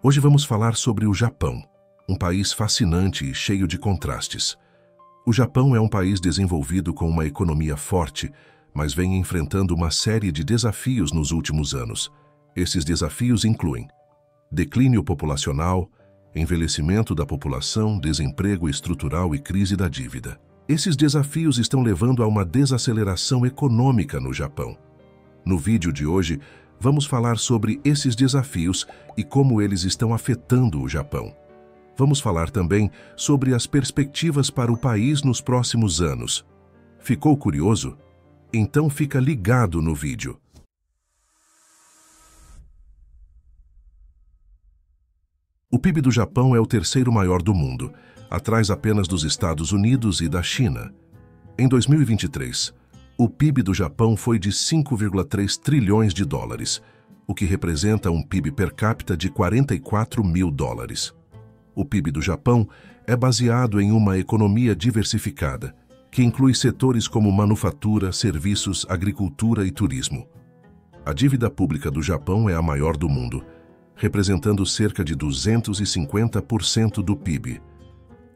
Hoje vamos falar sobre o Japão, um país fascinante e cheio de contrastes. O Japão é um país desenvolvido com uma economia forte, mas vem enfrentando uma série de desafios nos últimos anos. Esses desafios incluem declínio populacional, envelhecimento da população, desemprego estrutural e crise da dívida. Esses desafios estão levando a uma desaceleração econômica no Japão. No vídeo de hoje, vamos falar sobre esses desafios e como eles estão afetando o Japão. Vamos falar também sobre as perspectivas para o país nos próximos anos. Ficou curioso? Então fica ligado no vídeo. O PIB do Japão é o terceiro maior do mundo, atrás apenas dos Estados Unidos e da China. Em 2023, o PIB do Japão foi de 5,3 trilhões de dólares, o que representa um PIB per capita de 44 mil dólares. O PIB do Japão é baseado em uma economia diversificada, que inclui setores como manufatura, serviços, agricultura e turismo. A dívida pública do Japão é a maior do mundo, representando cerca de 250% do PIB.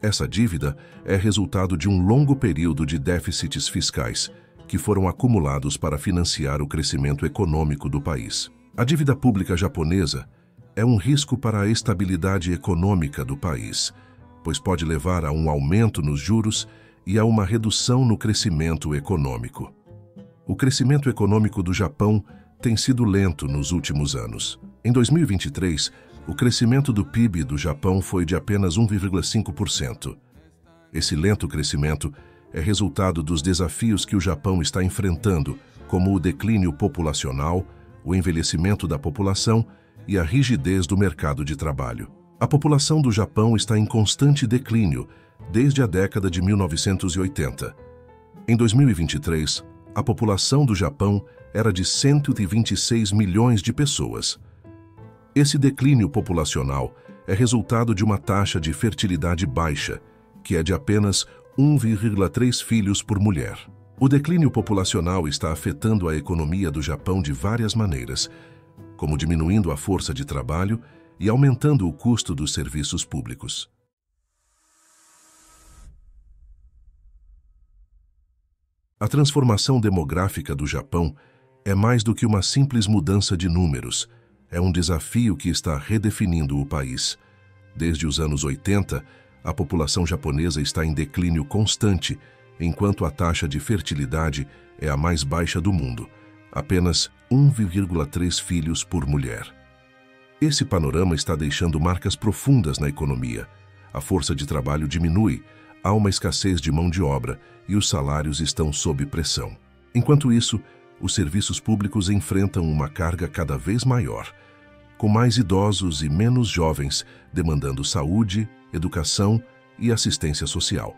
Essa dívida é resultado de um longo período de déficits fiscais, que foram acumulados para financiar o crescimento econômico do país. A dívida pública japonesa é um risco para a estabilidade econômica do país, pois pode levar a um aumento nos juros e a uma redução no crescimento econômico. O crescimento econômico do Japão tem sido lento nos últimos anos. Em 2023, o crescimento do PIB do Japão foi de apenas 1,5%. Esse lento crescimento é resultado dos desafios que o Japão está enfrentando, como o declínio populacional, o envelhecimento da população e a rigidez do mercado de trabalho. A população do Japão está em constante declínio desde a década de 1980. Em 2023, a população do Japão era de 126 milhões de pessoas. Esse declínio populacional é resultado de uma taxa de fertilidade baixa, que é de apenas 1,3 filhos por mulher. O declínio populacional está afetando a economia do Japão de várias maneiras, como diminuindo a força de trabalho e aumentando o custo dos serviços públicos. A transformação demográfica do Japão é mais do que uma simples mudança de números. É um desafio que está redefinindo o país. Desde os anos 80, a população japonesa está em declínio constante, enquanto a taxa de fertilidade é a mais baixa do mundo, apenas 1,3 filhos por mulher. Esse panorama está deixando marcas profundas na economia. A força de trabalho diminui, há uma escassez de mão de obra e os salários estão sob pressão. Enquanto isso, os serviços públicos enfrentam uma carga cada vez maior, com mais idosos e menos jovens demandando saúde, educação e assistência social.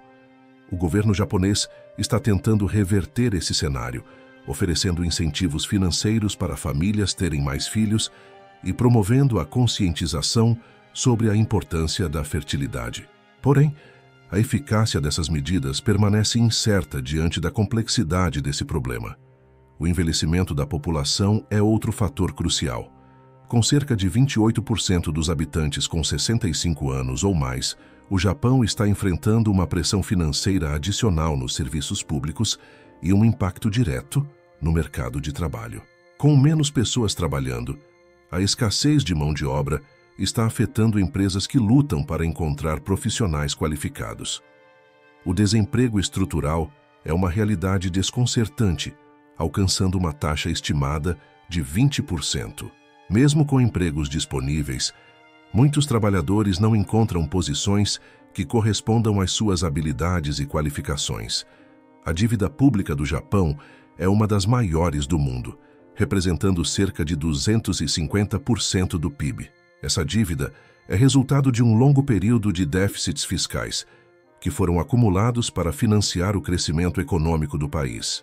O governo japonês está tentando reverter esse cenário, oferecendo incentivos financeiros para famílias terem mais filhos e promovendo a conscientização sobre a importância da fertilidade. Porém, a eficácia dessas medidas permanece incerta diante da complexidade desse problema. O envelhecimento da população é outro fator crucial. Com cerca de 28% dos habitantes com 65 anos ou mais, o Japão está enfrentando uma pressão financeira adicional nos serviços públicos e um impacto direto no mercado de trabalho. Com menos pessoas trabalhando, a escassez de mão de obra está afetando empresas que lutam para encontrar profissionais qualificados. O desemprego estrutural é uma realidade desconcertante, alcançando uma taxa estimada de 20%. Mesmo com empregos disponíveis, muitos trabalhadores não encontram posições que correspondam às suas habilidades e qualificações. A dívida pública do Japão é uma das maiores do mundo, representando cerca de 250% do PIB. Essa dívida é resultado de um longo período de déficits fiscais, que foram acumulados para financiar o crescimento econômico do país.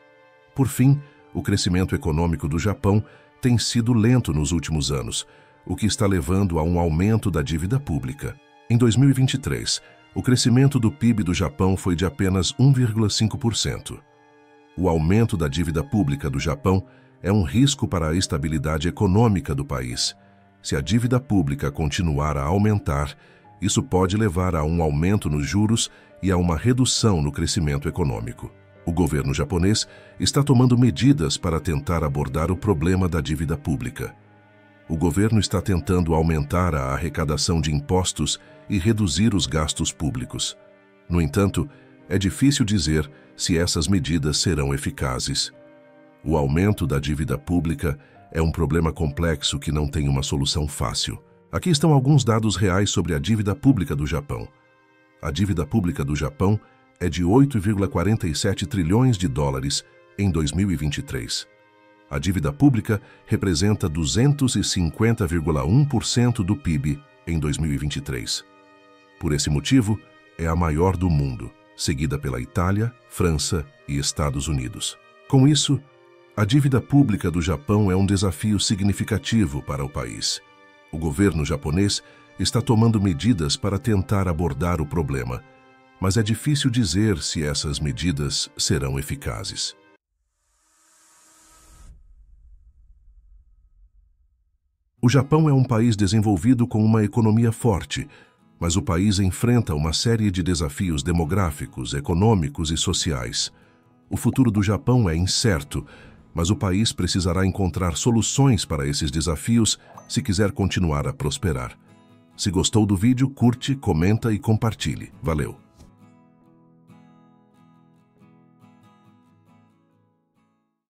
Por fim, o crescimento econômico do Japão tem sido lento nos últimos anos, o que está levando a um aumento da dívida pública. Em 2023, o crescimento do PIB do Japão foi de apenas 1,5%. O aumento da dívida pública do Japão é um risco para a estabilidade econômica do país. Se a dívida pública continuar a aumentar, isso pode levar a um aumento nos juros e a uma redução no crescimento econômico. O governo japonês está tomando medidas para tentar abordar o problema da dívida pública. O governo está tentando aumentar a arrecadação de impostos e reduzir os gastos públicos. No entanto, é difícil dizer se essas medidas serão eficazes. O aumento da dívida pública é um problema complexo que não tem uma solução fácil. Aqui estão alguns dados reais sobre a dívida pública do Japão. A dívida pública do Japão é de 8,47 trilhões de dólares em 2023. A dívida pública representa 250,1% do PIB em 2023. Por esse motivo, é a maior do mundo, seguida pela Itália, França e Estados Unidos. Com isso, a dívida pública do Japão é um desafio significativo para o país. O governo japonês está tomando medidas para tentar abordar o problema, mas é difícil dizer se essas medidas serão eficazes. O Japão é um país desenvolvido com uma economia forte, mas o país enfrenta uma série de desafios demográficos, econômicos e sociais. O futuro do Japão é incerto, mas o país precisará encontrar soluções para esses desafios se quiser continuar a prosperar. Se gostou do vídeo, curte, comenta e compartilhe. Valeu!